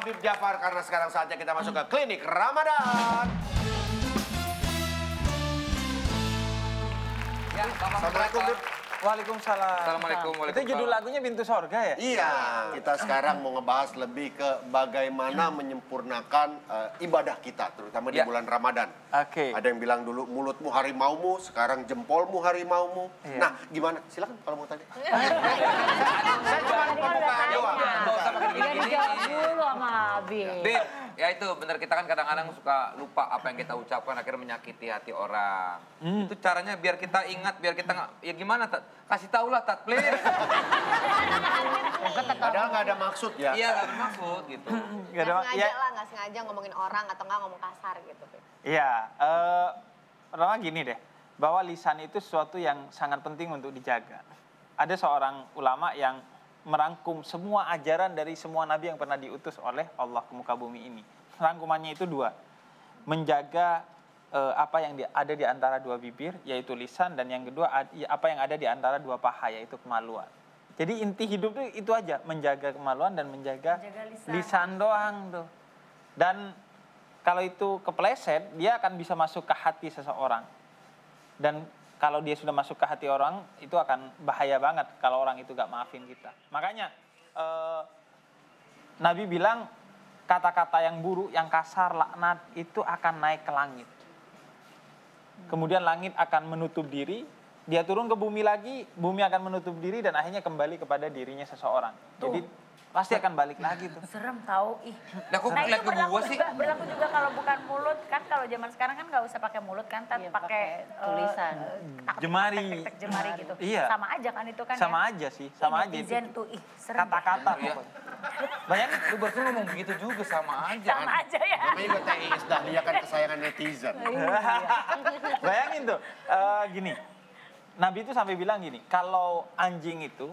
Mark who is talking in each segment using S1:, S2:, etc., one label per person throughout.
S1: Habib Jafar karena sekarang saatnya kita masuk ke klinik Ramadan.
S2: Ya,
S1: Assalamualaikum, Bib.
S3: Waalaikumsalam.
S2: Assalamualaikum.
S3: Itu judul lagunya Pintu Sorga ya?
S1: Iya, kita sekarang mau ngebahas lebih ke bagaimana menyempurnakan ibadah kita, terutama di bulan Ramadan.
S3: Oke.
S1: Ada yang bilang dulu mulutmu harimaumu, sekarang jempolmu harimaumu.
S3: Iya.
S1: Nah, gimana? Silakan kalau mau tanya. Saya cuma pembukaan doang.
S2: Nggak usah pakai
S4: Dia
S2: gini-gini.
S4: dijawab dulu sama Habib.
S2: Bib, ya itu benar, kita kan kadang-kadang suka lupa apa yang kita ucapkan akhirnya menyakiti hati orang. Itu caranya biar kita ingat, biar kita nggak, ya gimana Tat? Kasih tau lah Tat, please.
S1: Padahal nggak ada maksud ya.
S2: Iya, nggak bermaksud gitu.
S3: Gak ada,
S5: sengaja
S3: ya,
S5: lah, nggak sengaja ngomongin orang atau nggak ngomong kasar gitu.
S3: iya. Pertama gini deh, bahwa lisan itu sesuatu yang sangat penting untuk dijaga. Ada seorang ulama yang merangkum semua ajaran dari semua nabi yang pernah diutus oleh Allah ke muka bumi ini. Rangkumannya itu dua. Menjaga apa yang ada di antara dua bibir, yaitu lisan, dan yang kedua apa yang ada di antara dua paha, yaitu kemaluan. Jadi inti hidup itu aja, menjaga kemaluan dan menjaga lisan doang tuh. Dan kalau itu kepleset, dia akan bisa masuk ke hati seseorang. Dan kalau dia sudah masuk ke hati orang, itu akan bahaya banget kalau orang itu gak maafin kita. Makanya Nabi bilang kata-kata yang buruk, yang kasar, laknat itu akan naik ke langit. Kemudian langit akan menutup diri, dia turun ke bumi lagi, bumi akan menutup diri dan akhirnya kembali kepada dirinya seseorang. Jadi pasti akan balik lagi tuh.
S4: Serem tahu ih.
S2: Nah, kok
S4: Nah,
S2: lihat
S4: itu
S2: ke gua sih?
S4: berlaku juga kalau bukan mulut kan, kalau zaman sekarang kan nggak usah pakai mulut kan, tapi
S6: Iya,
S4: pakai
S6: tulisan.
S3: Jemari.
S4: tek jemari gitu.
S3: Iya.
S4: Sama aja kan itu kan
S3: Sama
S4: ya.
S3: aja sih, sama aja itu.
S4: Netizen tuh ih serem.
S3: Kata-kata
S2: Iya.
S3: pokoknya. Bayangin,
S2: Lu baru ngomong begitu juga, sama aja.
S4: Sama aja ya.
S1: Namanya juga TIS Dahlia kan kesayangan netizen.
S3: bayangin tuh, gini, Nabi itu sampai bilang gini, kalau anjing itu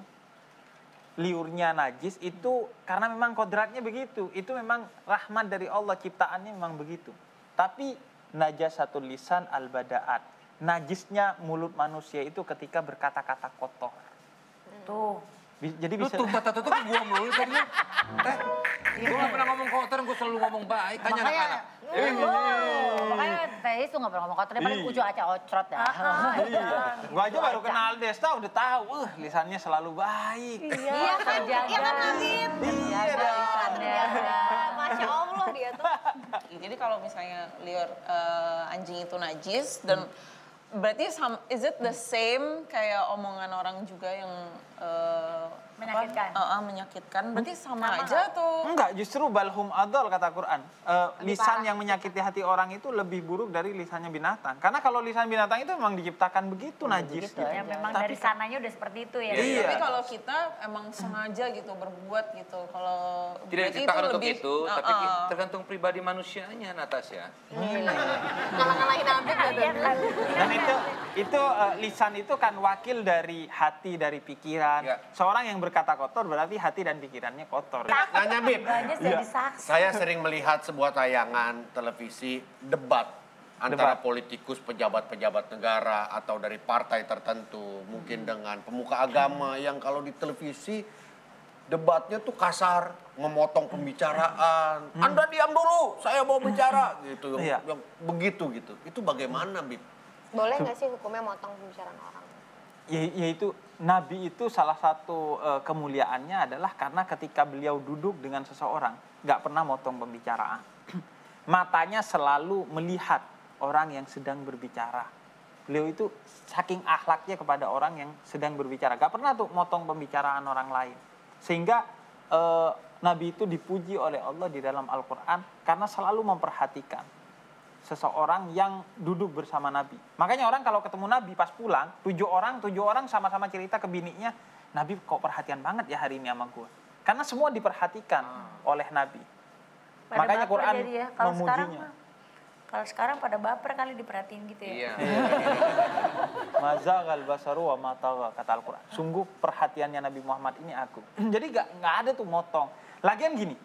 S3: liurnya najis itu karena memang kodratnya begitu, itu memang rahmat dari Allah, ciptaannya memang begitu. Tapi najasatul lisan al-bada'at, najisnya mulut manusia itu ketika berkata-kata kotor.
S4: Tuh.
S3: Jadi
S2: Lu
S3: bisa
S2: tuh kata tuh gua mulu tadi. Gua nggak pernah ngomong kotor, gua selalu ngomong baik. Tanya anak-anak.
S6: Makanya Teis tuh nggak pernah ngomong kotor, dia paling ucu aca ocrot ya.
S3: Iya. Gua aja baru kenal Desta udah tahu, lisannya selalu baik.
S5: Iya kan, iya kan Habib.
S3: Iya,
S5: Masya Allah dia tuh.
S7: Jadi kalau misalnya liur anjing itu najis dan berarti is it the same kayak omongan orang juga yang
S4: Menyakitkan.
S7: menyakitkan? Berarti sama aja tuh.
S3: Enggak, justru balhum adol kata Quran. Lisan yang menyakiti hati orang itu lebih buruk dari lisannya binatang. Karena kalau lisan binatang itu memang diciptakan begitu najis. Gitu.
S4: Ya memang dari sananya udah seperti itu ya.
S3: Iya.
S7: Tapi kalau kita emang sengaja gitu berbuat gitu, kalau
S2: Tidak
S7: berarti
S2: diciptakan untuk
S7: lebih-
S2: itu, tapi tergantung pribadi manusianya, Natasha.
S5: Ngalah-ngalahin Habib ya.
S3: Dan itu lisan itu kan wakil dari hati, dari pikiran.
S2: Ya.
S3: Seorang yang berkata kotor berarti hati dan pikirannya kotor.
S1: Nanya Bib,
S4: Banyak jadi saksi.
S1: saya sering melihat sebuah tayangan televisi debat antara politikus, pejabat-pejabat negara atau dari partai tertentu, mungkin dengan pemuka agama yang kalau di televisi debatnya tuh kasar, memotong pembicaraan. Anda diam dulu, saya mau bicara gitu.
S3: Iya.
S1: Yang begitu gitu. Itu bagaimana, Bib?
S5: Boleh nggak sih hukumnya motong pembicaraan orang?
S3: Yaitu Nabi itu salah satu kemuliaannya adalah karena ketika beliau duduk dengan seseorang nggak pernah motong pembicaraan. Matanya selalu melihat orang yang sedang berbicara. Beliau itu saking akhlaknya kepada orang yang sedang berbicara, nggak pernah tuh motong pembicaraan orang lain. Sehingga Nabi itu dipuji oleh Allah di dalam Al-Quran karena selalu memperhatikan seseorang yang duduk bersama Nabi. Makanya orang kalau ketemu Nabi pas pulang, tujuh orang sama-sama cerita ke biniknya, Nabi kok perhatian banget ya hari ini sama gue. Karena semua diperhatikan oleh Nabi.
S4: Pada
S3: Makanya
S4: baper
S3: Quran
S4: jadi ya. Kalau sekarang
S3: memujinya.
S4: kalau sekarang pada baper kali diperhatiin gitu ya.
S2: Iya.
S3: Mazaghal basaru wa matagha, kata Al-Quran. Sungguh perhatiannya Nabi Muhammad ini aku. Jadi nggak ada tuh motong. Lagian gini,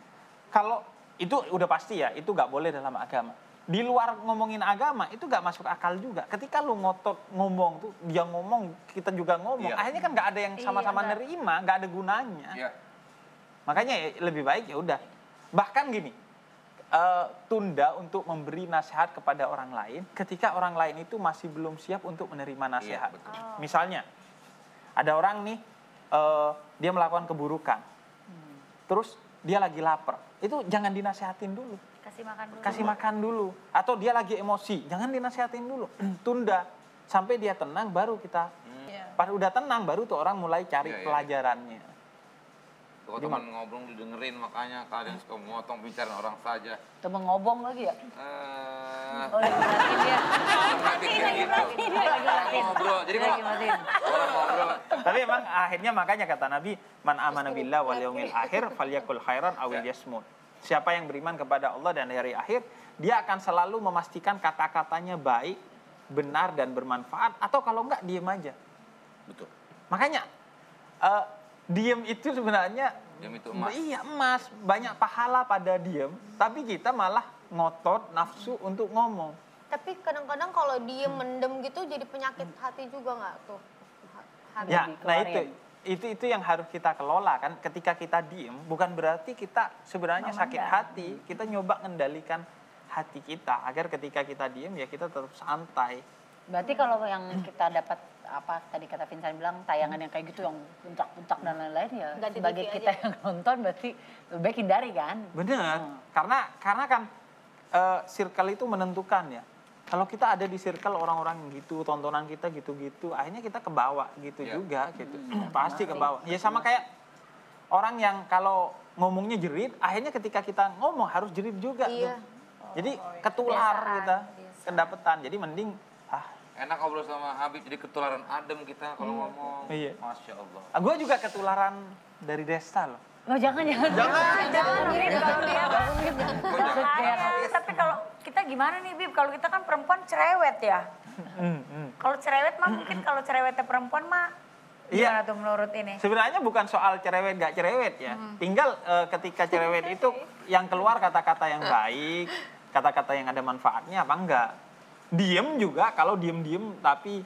S3: kalau itu udah pasti ya, itu nggak boleh dalam agama. Di luar ngomongin agama itu nggak masuk akal juga. Ketika lu ngotot ngomong tuh, dia ngomong, kita juga ngomong.
S1: Iya.
S3: Akhirnya kan nggak ada yang sama-sama
S4: Iya,
S3: nerima, nggak ada gunanya.
S2: Iya.
S3: Makanya ya, lebih baik ya udah bahkan gini, tunda untuk memberi nasihat kepada orang lain ketika orang lain itu masih belum siap untuk menerima nasihat.
S2: betul.
S3: Misalnya, ada orang nih, dia melakukan keburukan, terus dia lagi lapar, itu jangan dinasihatin dulu.
S4: Kasih makan dulu.
S3: Kasih makan dulu. Atau dia lagi emosi, jangan dinasihatin dulu. Tunda sampai dia tenang, baru kita. Pas udah tenang, baru tuh orang mulai cari
S2: Iya, iya.
S3: pelajarannya.
S2: Kalau teman ngobrol didengerin, makanya kalian suka memotong bicara orang saja.
S6: Temen ngobong lagi ya?
S4: Oh, lagi matiin dia.
S2: Orang ngobrol, jadi kalau
S6: Lagi matiin.
S2: orang ngobrol,
S3: Tapi emang akhirnya makanya kata Nabi, man amana billah wal yaumil akhir falyakul khairan awil yasmut. Siapa yang beriman kepada Allah dan hari akhir, dia akan selalu memastikan kata-katanya baik, benar dan bermanfaat, atau kalau enggak diem aja.
S1: Betul.
S3: Makanya diem itu sebenarnya
S2: Diem itu emas.
S3: Iya, emas. Banyak pahala pada diem, tapi kita malah ngotot nafsu untuk ngomong.
S5: Tapi kadang-kadang kalau diem mendem gitu jadi penyakit hati juga nggak tuh? Hati.
S3: Ya, nah
S6: dikeluarin.
S3: itu yang harus kita kelola kan. Ketika kita diem, bukan berarti kita sebenarnya sakit hati. Kita nyoba ngendalikan hati kita agar ketika kita diem ya kita tetap santai.
S6: Berarti kalau yang kita dapat apa tadi kata Vincent bilang tayangan yang kayak gitu yang puntak-puntak dan lain-lain ya
S5: Ganti
S6: sebagai
S5: TV
S6: kita
S5: aja.
S6: yang nonton berarti lebih baik hindari kan.
S3: Benar, karena kan circle itu menentukan ya. Kalau kita ada di circle orang-orang yang gitu, tontonan kita gitu-gitu, akhirnya kita kebawa gitu
S2: Iya.
S3: juga gitu. Pasti kebawa. Ya sama kayak orang yang kalau ngomongnya jerit, akhirnya ketika kita ngomong harus jerit juga
S5: Iya.
S3: tuh. Jadi ketular
S4: Kebiasaan,
S3: kita,
S4: kebiasaan.
S3: kedapetan. Jadi mending
S2: enak ngobrol sama Habib, jadi ketularan adem kita kalau ngomong.
S3: Iya.
S2: Masya Allah.
S3: gue juga ketularan dari Desta loh.
S6: Oh, jangan.
S4: Tapi kalau kita gimana nih Bib? Kalau kita kan perempuan cerewet ya. Kalau cerewet mah mungkin kalau cerewetnya perempuan mah
S3: Iya.
S4: gimana tuh menurut ini?
S3: Sebenarnya bukan soal cerewet gak cerewet ya. Tinggal ketika cerewet itu yang keluar kata-kata yang baik, kata-kata yang ada manfaatnya apa enggak. Diem juga, kalau diem-diem tapi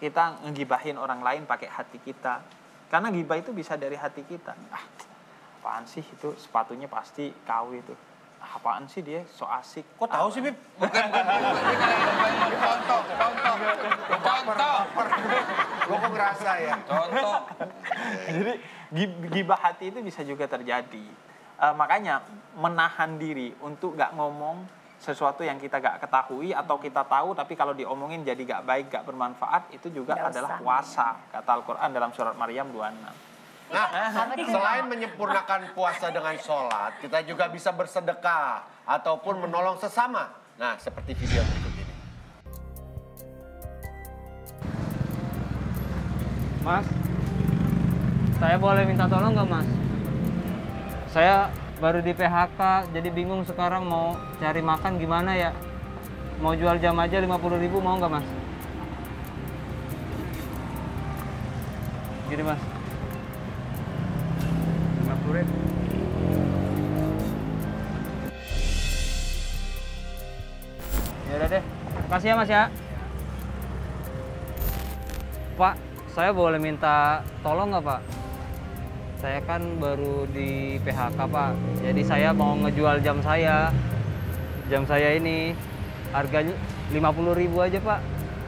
S3: kita ngegibahin orang lain pakai hati kita. Karena gibah itu bisa dari hati kita. Apaan sih itu sepatunya pasti KW itu. Apaan sih dia so asik.
S1: Kok tahu sih, Bib?
S2: Contoh.
S1: Lo kok ngerasa ya?
S2: Contoh.
S3: Jadi gibah hati itu bisa juga terjadi. Makanya menahan diri untuk gak ngomong sesuatu yang kita gak ketahui atau kita tahu tapi kalau diomongin jadi gak baik, gak bermanfaat, itu juga
S4: Nggak
S3: adalah
S4: usah.
S3: puasa. Kata Al-Quran dalam surat Maryam 26.
S1: Nah, selain menyempurnakan puasa dengan sholat, kita juga bisa bersedekah ataupun menolong sesama. Nah, seperti video berikut ini.
S8: Mas, saya boleh minta tolong nggak Mas? Saya baru di PHK, jadi bingung sekarang mau cari makan gimana ya? Mau jual jam aja 50.000 mau nggak Mas? Gini Mas. 50.000. Ya udah deh, makasih ya Mas ya. Pak, saya boleh minta tolong nggak Pak? Saya kan baru di PHK Pak, jadi saya mau ngejual jam saya. Jam saya ini harganya 50.000 aja Pak.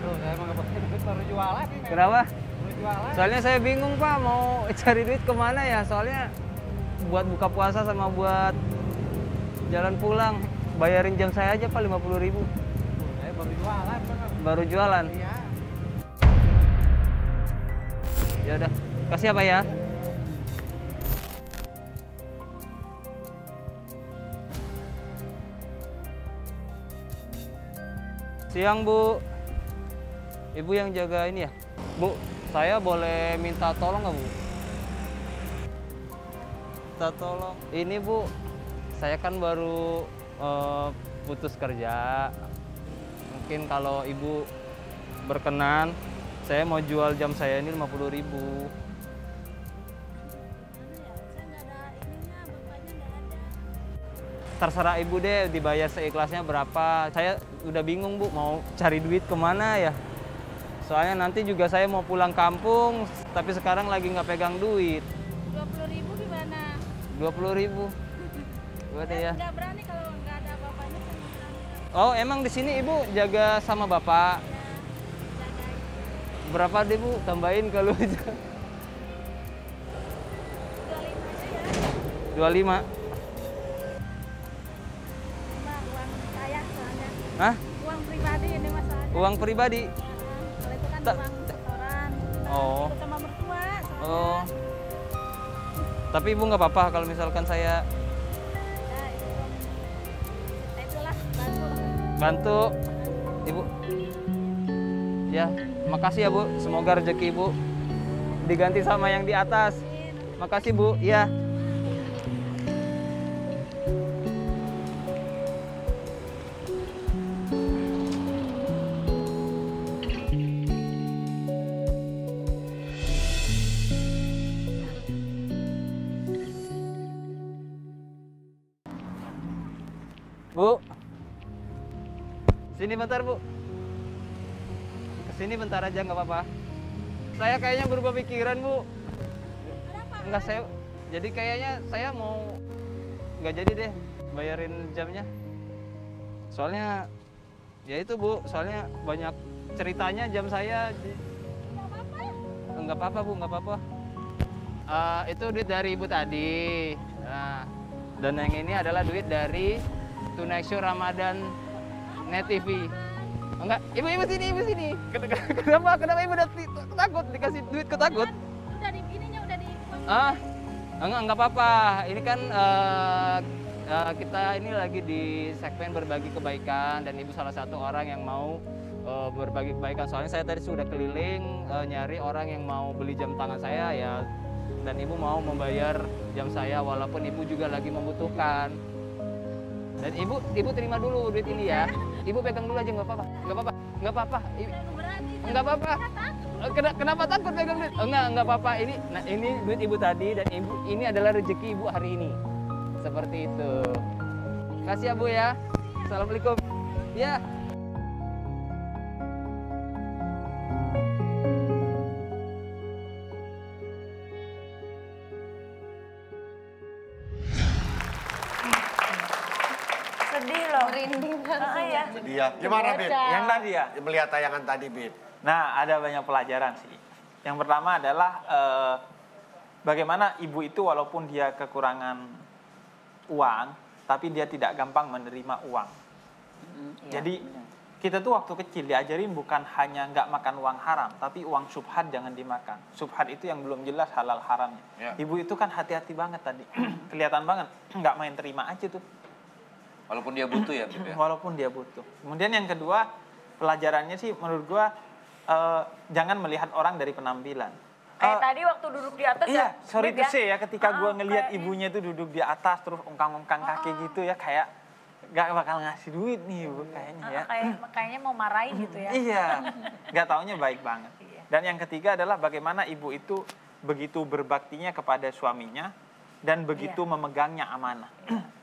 S3: Loh, saya emang gak duit baru jualan ini.
S8: Kenapa?
S3: Baru jualan.
S8: Soalnya saya bingung Pak, mau cari duit kemana ya? Soalnya buat buka puasa sama buat jalan pulang. Bayarin jam saya aja Pak 50.000.
S3: Saya baru jualan.
S8: Baru jualan.
S3: Iya.
S8: Ya udah, kasih apa ya? Siang Bu, Ibu yang jaga ini ya? Bu, saya boleh minta tolong nggak Bu? Minta tolong. Ini Bu, saya kan baru putus kerja. Mungkin kalau Ibu berkenan, saya mau jual jam saya ini 50.000. Terserah Ibu deh, dibayar seikhlasnya berapa. Saya udah bingung Bu, mau cari duit kemana ya. Soalnya nanti juga saya mau pulang kampung, tapi sekarang lagi nggak pegang duit.
S9: 20.000 gimana?
S8: 20.000. Udah ya.
S9: Nggak berani kalau nggak ada bapaknya kan nggak berani.
S8: Oh, emang di sini Ibu jaga sama Bapak? Berapa deh Bu? Tambahin kalau
S9: 25 aja ya.
S8: 25.
S9: Mbak, uang saya soalnya.
S8: Hah?
S9: Uang pribadi ini masalahnya.
S8: Uang pribadi?
S9: Kalau itu kan
S8: Tak-
S9: uang setoran.
S8: Oh.
S9: Ikut sama mertua soalnya.
S8: Oh. Tapi Ibu nggak apa-apa kalau misalkan saya
S9: Ya, itulah bantu.
S8: bantu Ibu. Ya, makasih ya Bu. Semoga rezeki Ibu diganti sama yang di atas. Makasih Bu. Ya. Bu. Sini bentar, Bu. Kesini bentar aja nggak apa-apa. Saya kayaknya berubah pikiran, Bu. Enggak, saya jadi kayaknya saya mau nggak jadi deh bayarin jamnya. Soalnya ya itu, Bu, soalnya banyak ceritanya jam saya. Nggak apa-apa, Bu, nggak apa-apa. Itu duit dari Ibu tadi. Nah, dan yang ini adalah duit dari Tonight Show Ramadan Net TV. Enggak, ibu sini. Kenapa ibu udah takut dikasih duit ketakut?
S9: Udah di ininya udah di.
S8: Enggak apa-apa. Ini kan kita ini lagi di segmen berbagi kebaikan dan ibu salah satu orang yang mau berbagi kebaikan. Soalnya saya tadi sudah keliling nyari orang yang mau beli jam tangan saya ya, dan ibu mau membayar jam saya walaupun ibu juga lagi membutuhkan. Dan ibu terima dulu duit ini ya. Ibu pegang dulu aja, nggak apa-apa. Nggak apa-apa. Nggak apa-apa. Kenapa takut pegang duit? Nggak apa-apa. Ini duit ibu tadi dan ini adalah rezeki ibu hari ini. Seperti itu. Kasih ya Bu ya. Assalamualaikum. Ya.
S4: Sedih loh.
S5: Merinding kan.
S4: Iya.
S1: Dia. Gimana, Bib?
S3: Yang tadi ya.
S1: Melihat tayangan tadi, Bib.
S3: Nah, ada banyak pelajaran sih. Yang pertama adalah bagaimana ibu itu walaupun dia kekurangan uang, tapi dia tidak gampang menerima uang. Jadi kita tuh waktu kecil diajarin bukan hanya nggak makan uang haram, tapi uang subhat jangan dimakan. Subhat itu yang belum jelas halal haramnya.
S2: Ya.
S3: Ibu itu kan hati-hati banget tadi, kelihatan banget nggak main terima aja tuh.
S2: Walaupun dia butuh ya, Bib, ya?
S3: Walaupun dia butuh. Kemudian yang kedua, pelajarannya sih menurut gua jangan melihat orang dari penampilan.
S4: Kayak tadi waktu duduk di atas
S3: Iya,
S4: ya.
S3: sorry
S4: Bib
S3: to say ya, ketika gua ngelihat
S4: kayak
S3: ibunya itu duduk di atas terus ungkang-ungkang kaki gitu ya, kayak gak bakal ngasih duit nih ibu kayaknya ya.
S4: kayaknya mau marahin gitu ya.
S3: Iya, gak taunya baik banget.
S4: Iya.
S3: Dan yang ketiga adalah bagaimana ibu itu begitu berbaktinya kepada suaminya dan begitu memegangnya amanah.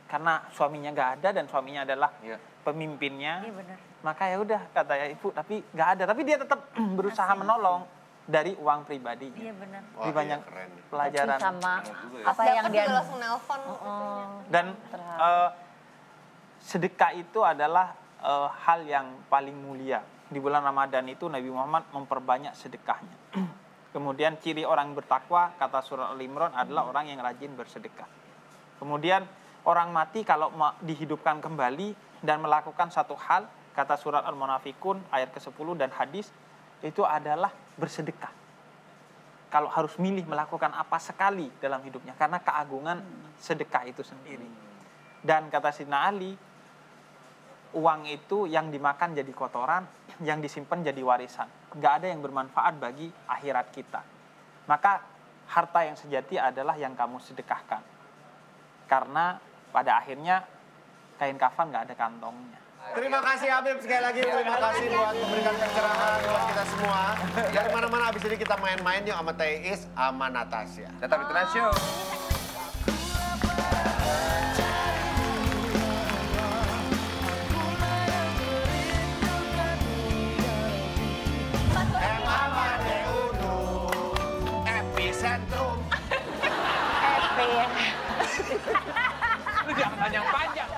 S3: Karena suaminya gak ada dan suaminya adalah
S2: Iya.
S3: pemimpinnya.
S4: Iya benar.
S3: Maka ya udah kata ya ibu, tapi nggak ada, tapi dia tetap berusaha menolong dari uang pribadinya.
S4: Iya benar.
S1: Wah,
S3: Di banyak
S1: iya, keren.
S3: pelajaran.
S6: Sama
S5: Pas
S6: apa yang
S5: dapet
S6: dia
S5: juga langsung nelpon.
S3: Dan sedekah itu adalah hal yang paling mulia. Di bulan Ramadan itu Nabi Muhammad memperbanyak sedekahnya. Kemudian ciri orang bertakwa, kata surah Al-Imran, adalah orang yang rajin bersedekah. Kemudian orang mati kalau dihidupkan kembali dan melakukan satu hal, kata surat Al-Munafikun ayat ke-10 dan hadis, itu adalah bersedekah. Kalau harus milih melakukan apa sekali dalam hidupnya, karena keagungan sedekah itu sendiri. Dan kata Sayyidina Ali, uang itu yang dimakan jadi kotoran, yang disimpan jadi warisan. Nggak ada yang bermanfaat bagi akhirat kita. Maka harta yang sejati adalah yang kamu sedekahkan. Karena pada akhirnya kain kafan nggak ada kantongnya.
S1: Terima kasih Habib sekali lagi. Terima kasih buat memberikan pencerahan buat kita semua. Dari mana-mana abis ini kita main-main yuk sama Teis, sama Natasha.
S2: Tetap di Tonight Show.
S1: Epicentrum.
S4: Happy.
S3: Lu jangan tanya yang panjang.